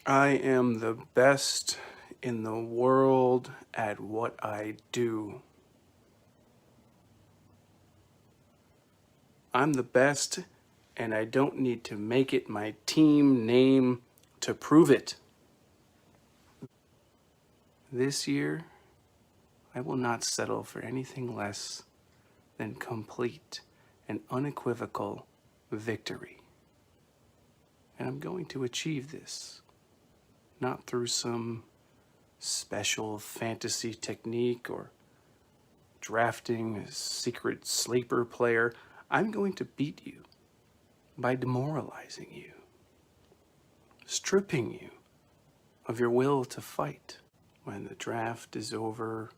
I am the best in the world at what I do. I'm the best, and I don't need to make it my team name to prove it. This year, I will not settle for anything less than complete and unequivocal victory. And I'm going to achieve this, not through some special fantasy technique or drafting a secret sleeper player. I'm going to beat you by demoralizing you, stripping you of your will to fight. When the draft is over,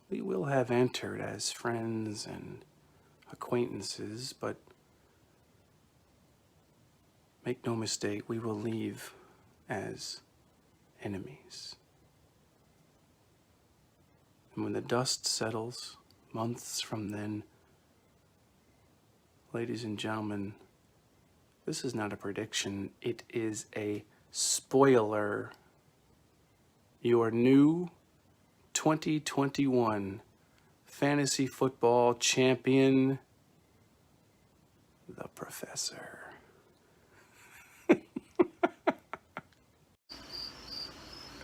we will have entered as friends and acquaintances, but make no mistake, we will leave as enemies. And when the dust settles, months from then, ladies and gentlemen, this is not a prediction, it is a spoiler. Your new 2021 fantasy football champion, the Professor.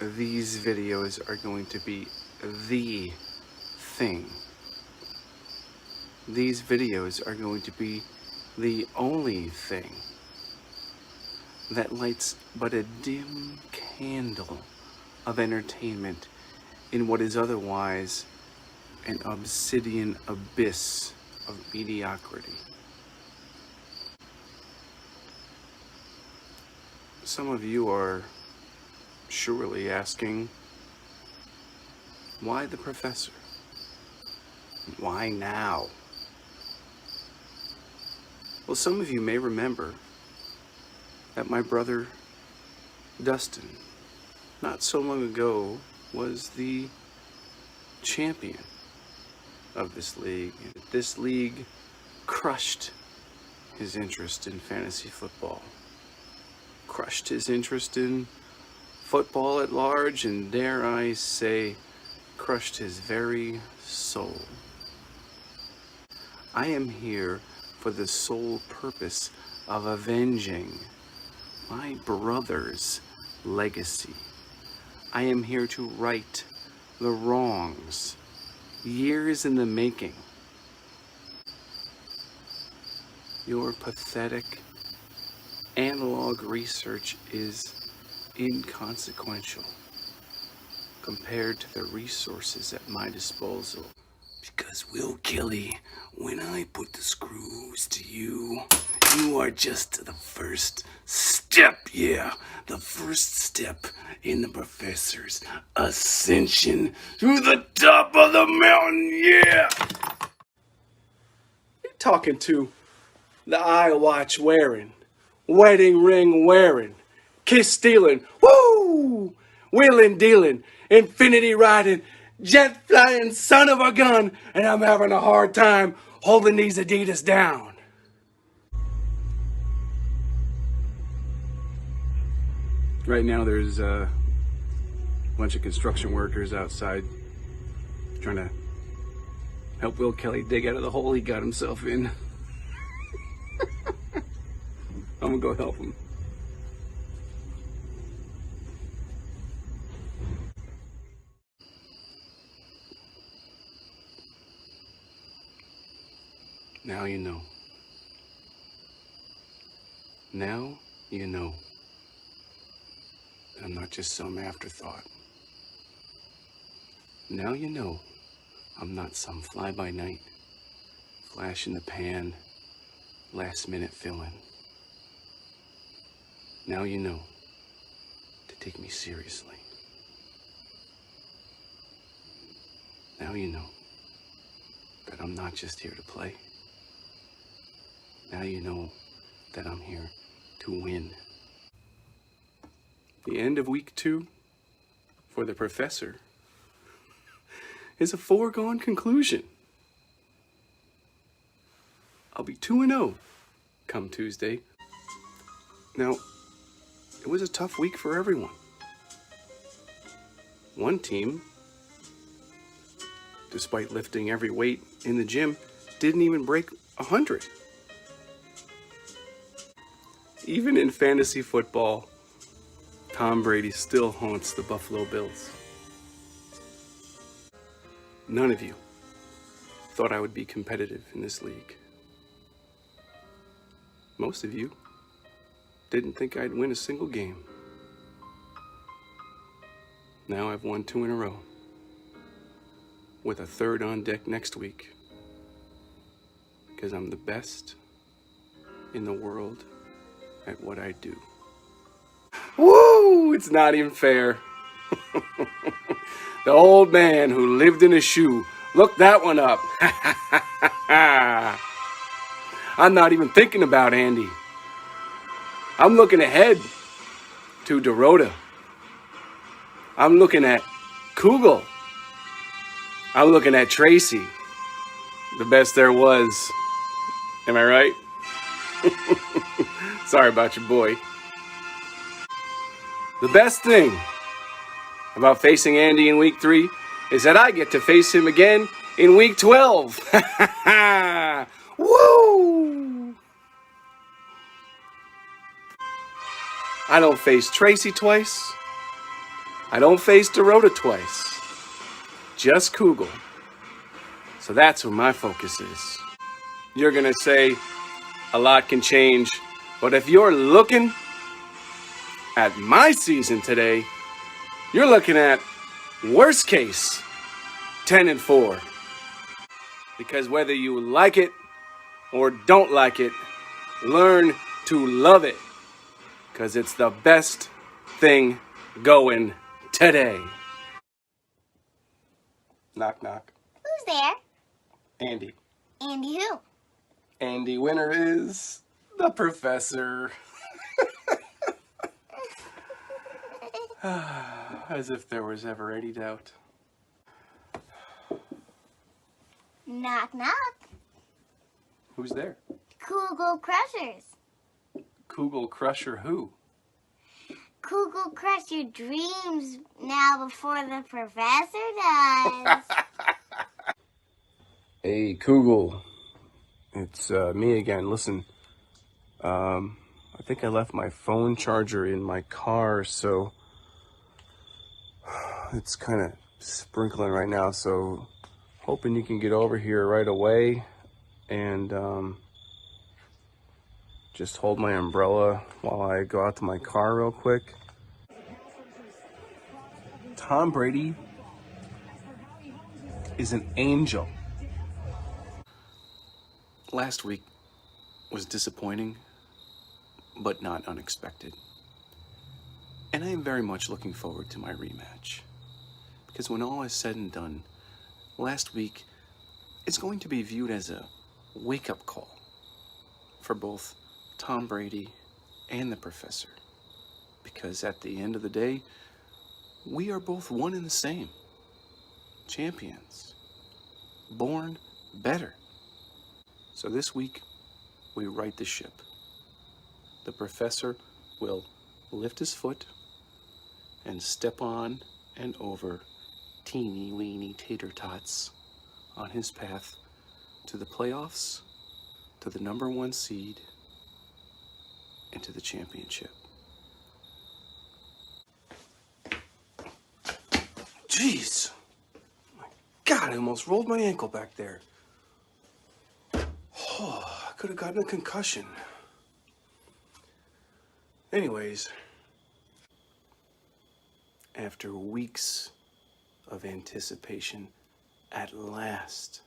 These videos are going to be the thing. These videos are going to be the only thing that lights but a dim candle of entertainment in what is otherwise an obsidian abyss of mediocrity. Some of you are surely asking, why the Professor? Why now? Well, some of you may remember that my brother Dustin, not so long ago, was the champion of this league. This league crushed his interest in fantasy football, crushed his interest in football at large, and dare I say, crushed his very soul. I am here for the sole purpose of avenging my brother's legacy. I am here to right the wrongs, years in the making. Your pathetic analog research is inconsequential compared to the resources at my disposal. Because, Will Kelly, when I put the screws to you, you are just the first step, the first step in the Professor's ascension to the top of the mountain, You're talking to the eye watch wearing, wedding ring wearing, kiss stealing, woo, wheeling dealing, infinity riding, jet flying son of a gun, and I'm having a hard time holding these Adidas down. Right now there's a bunch of construction workers outside trying to help Will Kelly dig out of the hole he got himself in. I'm gonna go help him. Now you know. Now you know that I'm not just some afterthought. Now you know I'm not some fly-by-night, flash-in-the-pan, last-minute fill-in. Now you know to take me seriously. Now you know that I'm not just here to play. Now you know that I'm here to win. The end of week 2 for the Professor is a foregone conclusion. I'll be 2-0 come Tuesday. Now, it was a tough week for everyone. One team, despite lifting every weight in the gym, didn't even break 100. Even in fantasy football, Tom Brady still haunts the Buffalo Bills. None of you thought I would be competitive in this league. Most of you didn't think I'd win a single game. Now I've won 2 in a row, with a third on deck next week, because I'm the best in the world at what I do. Woo! It's not even fair. The old man who lived in a shoe. Look that one up. I'm not even thinking about Andy. I'm looking ahead to Dorota. I'm looking at Kugel. I'm looking at Tracy. The best there was. Am I right? Sorry about your boy. The best thing about facing Andy in week 3 is that I get to face him again in week 12. Woo! I don't face Tracy twice. I don't face Dorota twice. Just Kugel. So that's where my focus is. You're going to say a lot can change, but if you're looking at my season today, you're looking at worst case 10-4. Because whether you like it or don't like it, learn to love it. Because it's the best thing going today. Knock, knock. Who's there? Andy. Andy who? Andy Winter is the professor. As if there was ever any doubt. Knock, knock. Who's there? Kugel Crushers. Kugel Crusher who? Kugel crush your dreams now before the professor does. Hey, Kugel. It's me again. Listen, I think I left my phone charger in my car, so it's kind of sprinkling right now, so hoping you can get over here right away and just hold my umbrella while I go out to my car real quick. Tom Brady is an angel. Last week was disappointing, but not unexpected. And I am very much looking forward to my rematch. Because when all is said and done, last week is going to be viewed as a wake-up call for both Tom Brady and the professor. Because at the end of the day, we are both one and the same. Champions. Born better. So this week, we right the ship. The professor will lift his foot and step on and over teeny weeny tater tots on his path to the playoffs, to the #1 seed, and to the championship. Jeez. My God, I almost rolled my ankle back there. Oh, I could have gotten a concussion. Anyways, after weeks of anticipation, at last,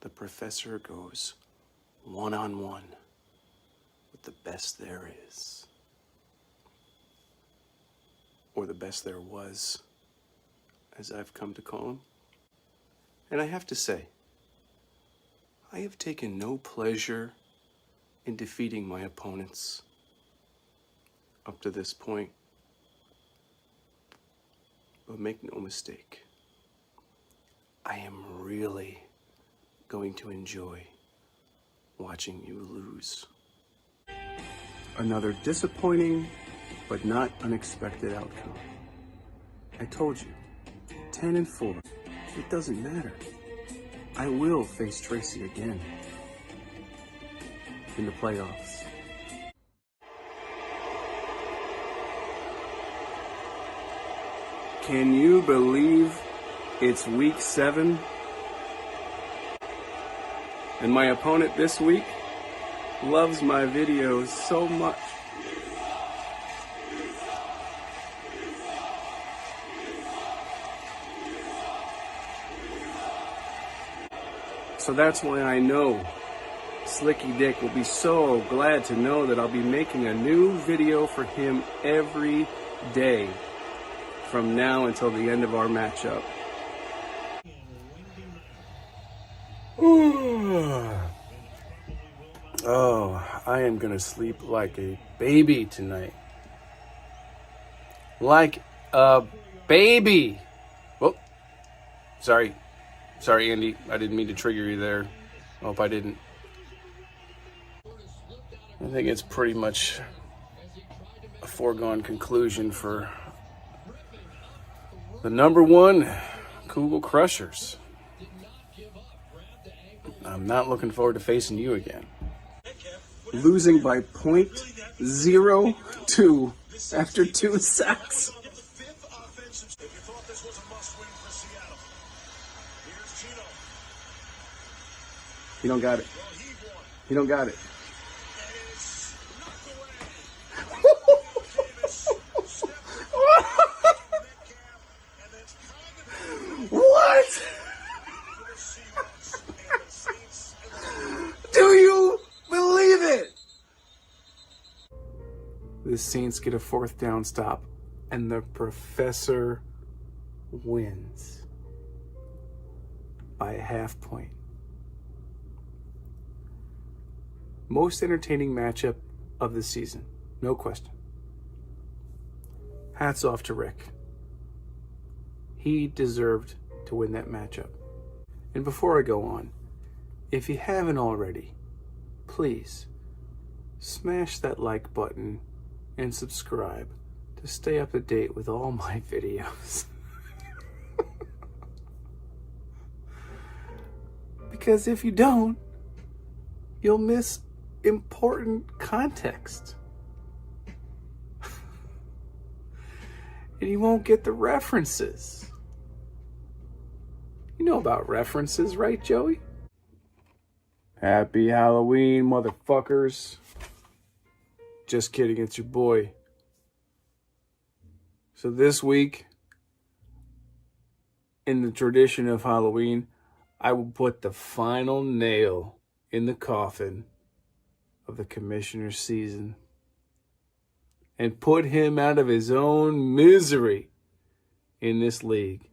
the professor goes one-on-one with the best there is. Or the best there was, as I've come to call him. And I have to say, I have taken no pleasure in defeating my opponents up to this point. But make no mistake, I am really going to enjoy watching you lose. Another disappointing but not unexpected outcome. I told you, 10-4, it doesn't matter. I will face Tracy again in the playoffs. Can you believe it's week 7? And my opponent this week loves my videos so much. So that's why I know Slicky Dick will be so glad to know that I'll be making a new video for him every day from now until the end of our matchup. Oh, I am gonna sleep like a baby tonight. Like a baby. Oh, sorry, Andy. I didn't mean to trigger you there. I hope I didn't. I think it's pretty much a foregone conclusion for the number 1 Kugel Crushers. I'm not looking forward to facing you again. Losing by .02 after 2 sacks. He don't got it. He don't got it. What? Do you believe it? The Saints get a 4th down stop, and the professor wins by a half point. Most entertaining matchup of the season, no question. Hats off to Rick. He deserved to win that matchup. And before I go on, if you haven't already, please smash that like button and subscribe to stay up to date with all my videos. Because if you don't, you'll miss important context. And you won't get the references. You know about references, right, Joey? Happy Halloween, motherfuckers. Just kidding, it's your boy. So this week, in the tradition of Halloween, I will put the final nail in the coffin of the commissioner's season and put him out of his own misery in this league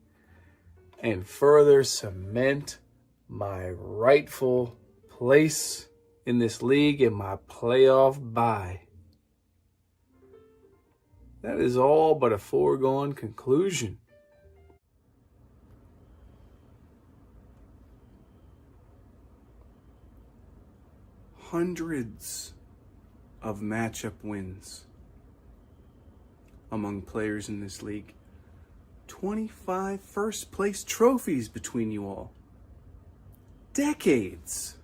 and further cement my rightful place in this league and my playoff bye. That is all but a foregone conclusion. Hundreds of matchup wins among players in this league. 25 first place trophies between you all. Decades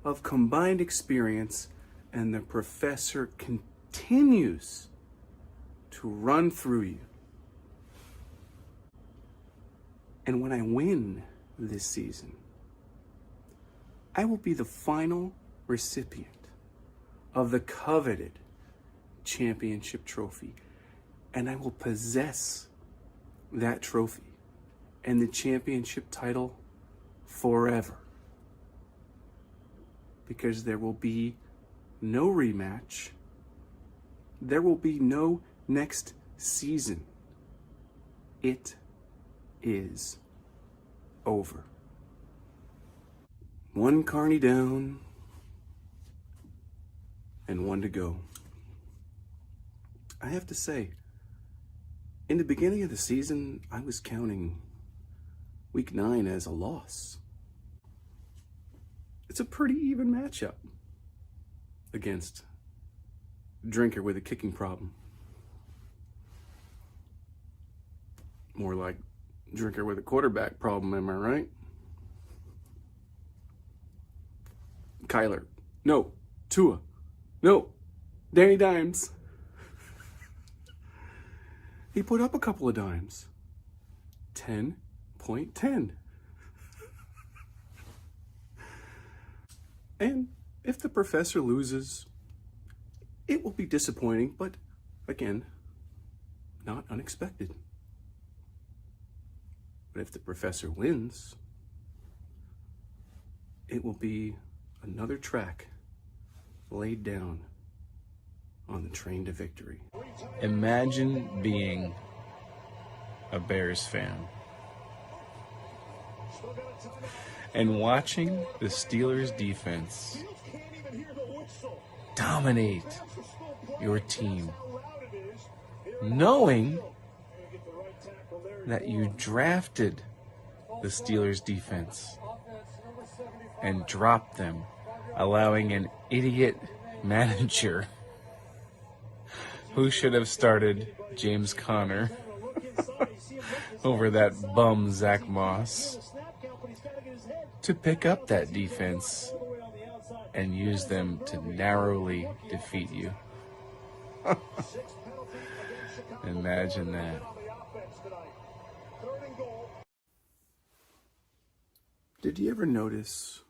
of combined experience, and the professor continues to run through you. And when I win this season, I will be the final recipient of the coveted championship trophy, and I will possess that trophy and the championship title forever, because there will be no rematch. There will be no next season. It is over. One carny down and one to go. I have to say, in the beginning of the season, I was counting week 9 as a loss. It's a pretty even matchup against drinker with a kicking problem. More like drinker with a quarterback problem, am I right? Kyler. No. Tua. No. Danny Dimes. He put up a couple of dimes. 10.10. And if the professor loses, it will be disappointing, but again, not unexpected. But if the professor wins, it will be another track laid down on the train to victory. Imagine being a Bears fan and watching the Steelers defense dominate your team, knowing that you drafted the Steelers defense and dropped them, allowing an idiot manager who should have started James Conner over that bum Zach Moss to pick up that defense and use them to narrowly defeat you. Imagine that. Did you ever notice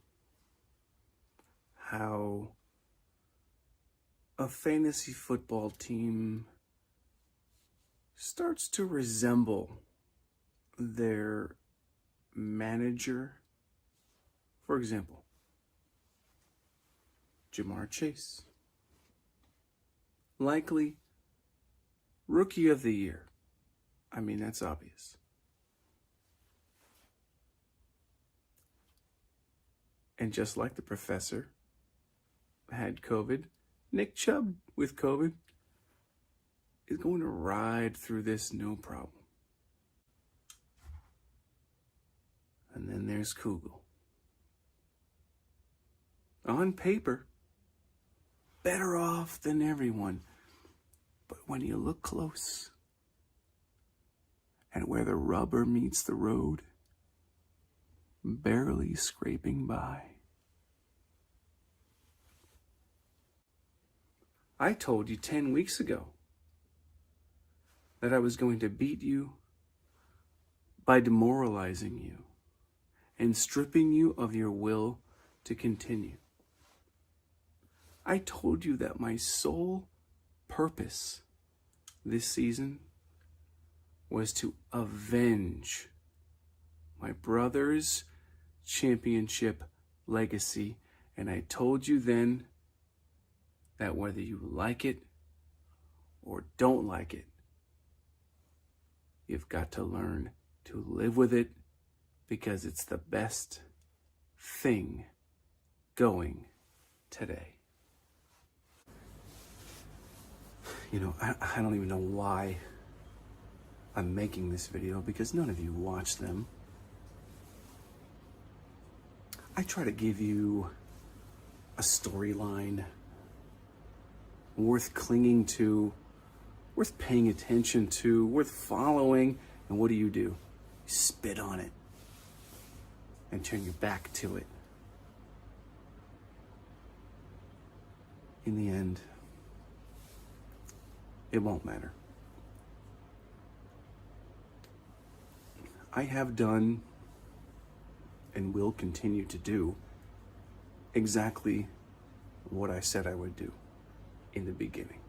how a fantasy football team starts to resemble their manager? For example, Jamar Chase. Likely Rookie of the Year. I mean, that's obvious. And just like the professor had COVID, Nick Chubb with COVID is going to ride through this no problem. And then there's Kugel. On paper, better off than everyone. But when you look close and where the rubber meets the road, barely scraping by. I told you 10 weeks ago that I was going to beat you by demoralizing you and stripping you of your will to continue. I told you that my sole purpose this season was to avenge my brother's championship legacy. And I told you then that whether you like it or don't like it, you've got to learn to live with it because it's the best thing going today. You know, I don't even know why I'm making this video because none of you watch them. I try to give you a storyline worth clinging to, worth paying attention to, worth following, and what do? You spit on it and turn your back to it. In the end, it won't matter. I have done and will continue to do exactly what I said I would do in the beginning.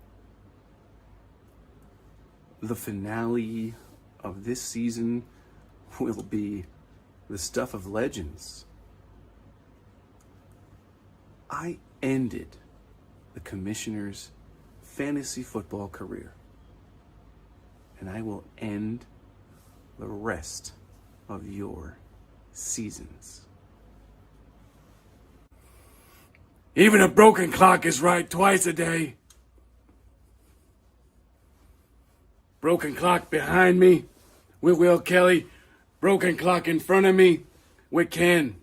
The finale of this season will be the stuff of legends. I ended the commissioner's fantasy football career, and I will end the rest of your seasons. Even a broken clock is right twice a day. Broken clock behind me with Will Kelly. Broken clock in front of me with Ken.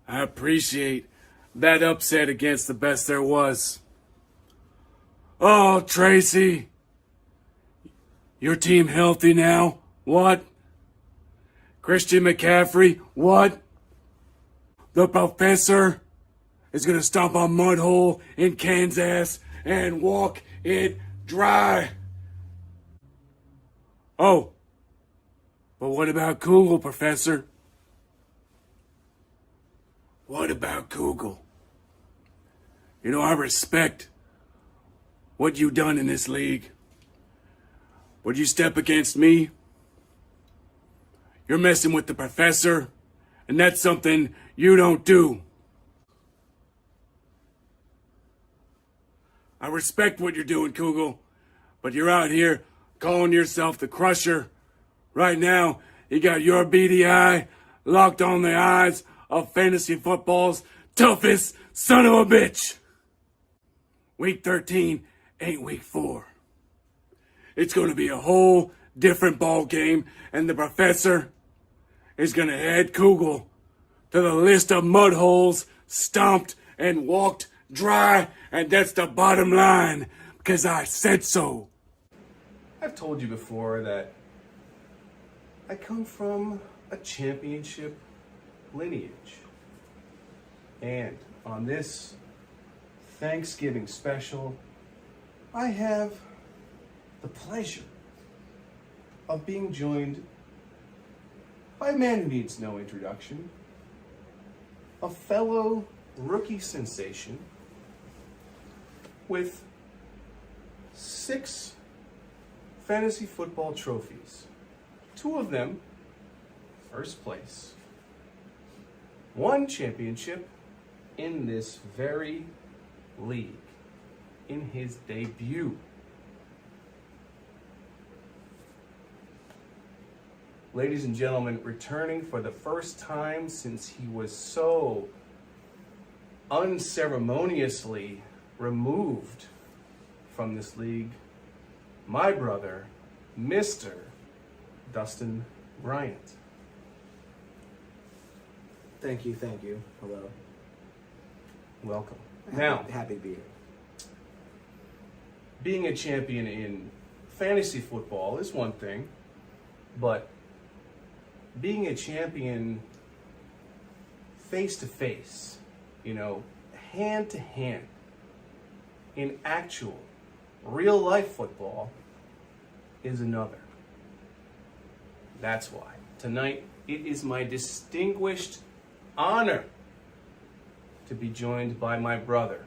I appreciate that upset against the best there was. Oh, Tracy. Your team healthy now? What? Christian McCaffrey? What? The professor is gonna stomp a mud hole in Kansas and walk it dry. Oh, but what about Kugel, Professor? What about Kugel? You know, I respect what you done in this league. Would you step against me? You're messing with the professor, and that's something you don't do. I respect what you're doing, Kugel, but you're out here calling yourself the Crusher. Right now, you got your beady eye locked on the eyes of fantasy football's toughest son of a bitch. Week 13 ain't week 4. It's going to be a whole different ball game, and the professor is going to add Kugel to the list of mud holes stomped and walked dry, and that's the bottom line, because I said so. I've told you before that I come from a championship lineage. And on this Thanksgiving special, I have the pleasure of being joined by a man who needs no introduction, a fellow rookie sensation with 6 fantasy football trophies. 2 of them first place. 1 championship in this very league in his debut. Ladies and gentlemen, returning for the first time since he was so unceremoniously removed from this league, my brother, Mr. Dustin Bryant. Thank you. Hello. Welcome. Now, Happy to be here. being a champion in fantasy football is one thing, but being a champion face to face, hand to hand, in actual, real life football is another. That's why tonight it is my distinguished honor to be joined by my brother,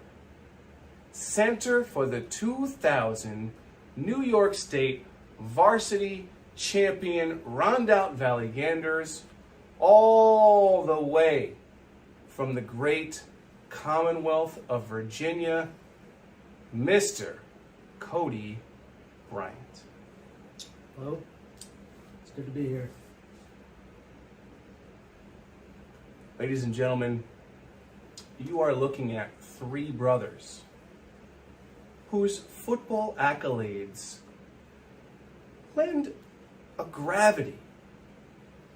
center for the 2000 New York State varsity champion Rondout Valley Ganders, all the way from the great Commonwealth of Virginia, Mr. Cody Bryant. Hello. It's good to be here. Ladies and gentlemen, you are looking at 3 brothers whose football accolades lend a gravity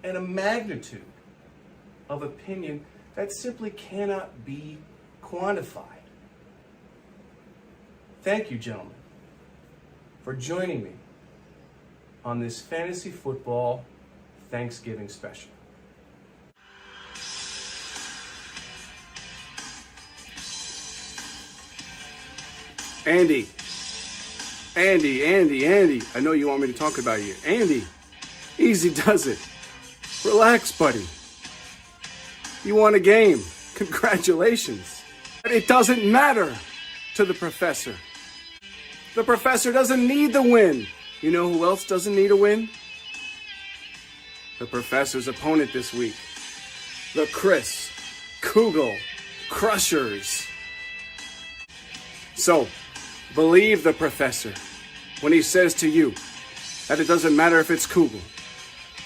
and a magnitude of opinion that simply cannot be quantified. Thank you, gentlemen, for joining me on this fantasy football Thanksgiving special. Andy. I know you want me to talk about you. Andy, easy does it. Relax, buddy. You won a game. Congratulations. But it doesn't matter to the professor. The professor doesn't need the win. You know who else doesn't need a win? The professor's opponent this week. The Chris Kugel Crushers. So, believe the professor when he says to you that it doesn't matter if it's Kugel,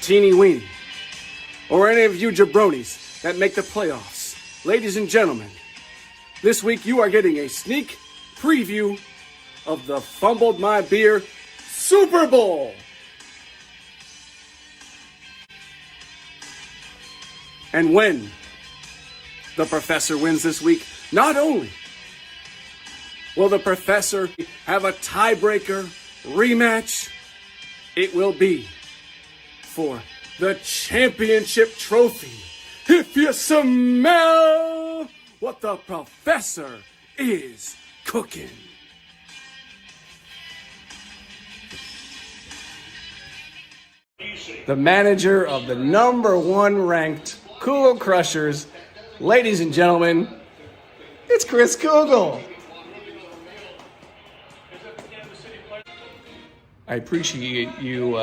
Teeny Weeny, or any of you jabronis that make the playoffs. Ladies and gentlemen, this week you are getting a sneak preview of the Fumbled My Beer Super Bowl. And when the professor wins this week, not only Will the professor have a tiebreaker rematch? It will be for the championship trophy. If you smell what the professor is cooking. The manager of the #1 ranked Kugel Crushers, ladies and gentlemen, it's Chris Kugel. I appreciate you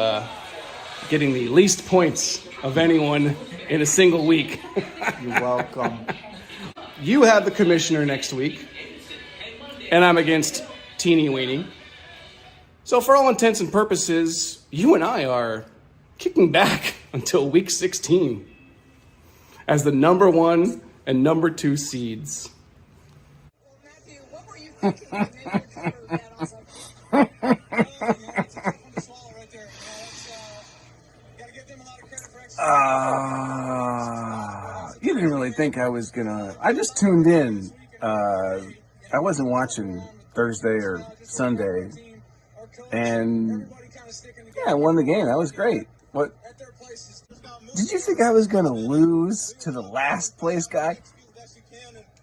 getting the least points of anyone in a single week. You're welcome. You have the commissioner next week, and I'm against Teeny Weeny. So for all intents and purposes, you and I are kicking back until week 16 as the #1 and #2 seeds. You didn't really think I was gonna. I just tuned in. I wasn't watching Thursday or Sunday, and yeah, I won the game. That was great. What? Did you think I was gonna lose to the last place guy?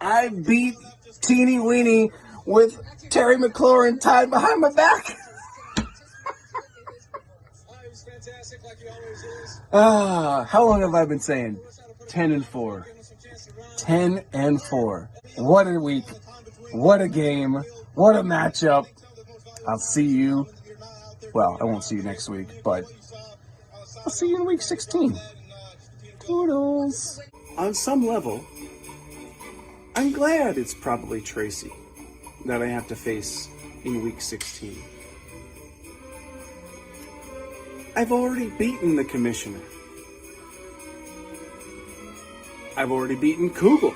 I beat Teeny Weeny with Terry McLaurin tied behind my back. How long have I been saying? 10-4. 10-4. What a week. What a game. What a matchup. I'll see you. Well, I won't see you next week, but I'll see you in week 16. Toodles. On some level, I'm glad it's probably Tracy that I have to face in week 16. I've already beaten the commissioner. I've already beaten Kugel.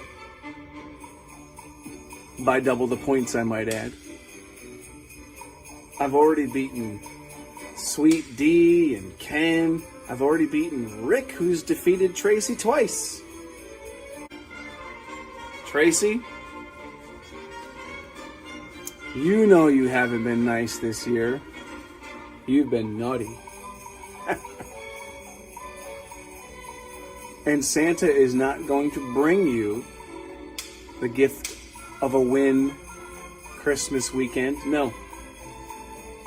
By double the points, I might add. I've already beaten Sweet D and Ken. I've already beaten Rick, who's defeated Tracy twice. Tracy, you know you haven't been nice this year. You've been naughty. And Santa is not going to bring you the gift of a win Christmas weekend. No.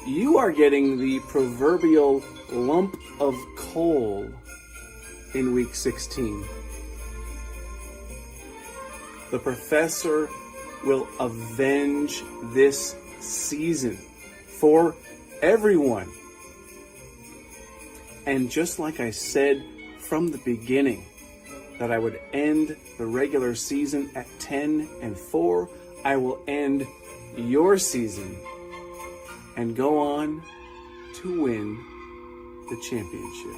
You are getting the proverbial lump of coal in week 16. The professor will avenge this season for everyone. And just like I said from the beginning, that I would end the regular season at 10-4, I will end your season and go on to win the championship.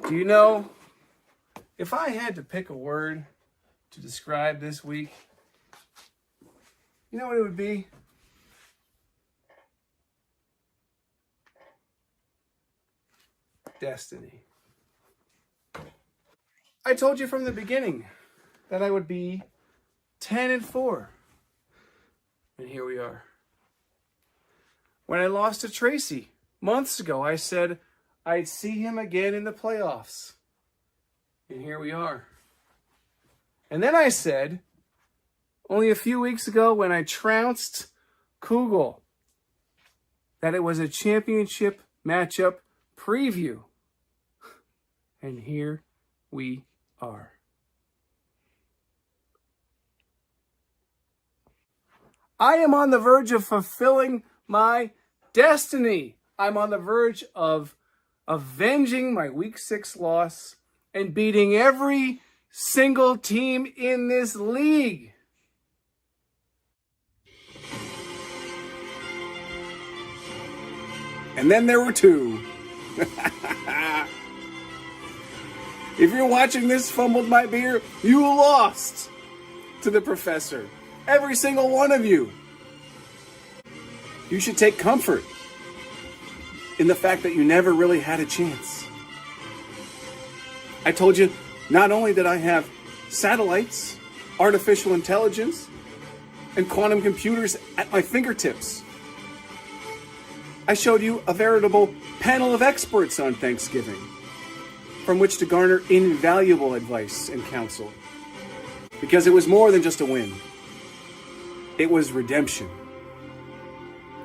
Do you know, if I had to pick a word to describe this week, you know what it would be? Destiny. I told you from the beginning that I would be 10-4. And here we are. When I lost to Tracy months ago, I said I'd see him again in the playoffs. And here we are. And then I said, only a few weeks ago when I trounced Kugel, that it was a championship matchup preview. And here we are. I am on the verge of fulfilling my destiny. I'm on the verge of avenging my week 6 loss and beating every single team in this league. And then there were two. If you're watching this, Fumbled My Beer, you lost to the professor. Every single one of you. You should take comfort in the fact that you never really had a chance. I told you, not only did I have satellites artificial intelligence, and quantum computers at my fingertips. I showed you a veritable panel of experts on Thanksgiving, from which to garner invaluable advice and counsel. Because it was more than just a win. It was redemption.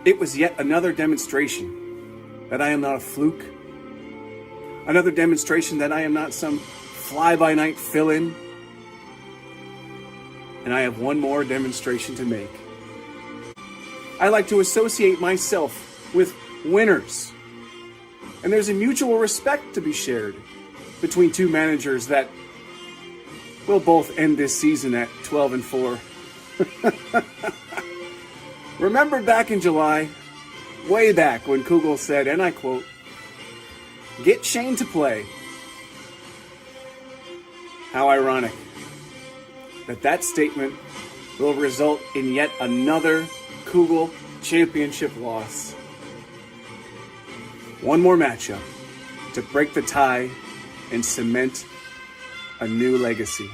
It was yet another demonstration that I am not a fluke. Another demonstration that I am not some fly-by-night fill-in. And I have one more demonstration to make. I like to associate myself with winners. And there's a mutual respect to be shared between two managers that will both end this season at 12-4. Remember back in July, way back when Kugel said, and I quote, "Get Shane to play." How ironic that statement will result in yet another Kugel championship loss. One more matchup to break the tie and cement a new legacy.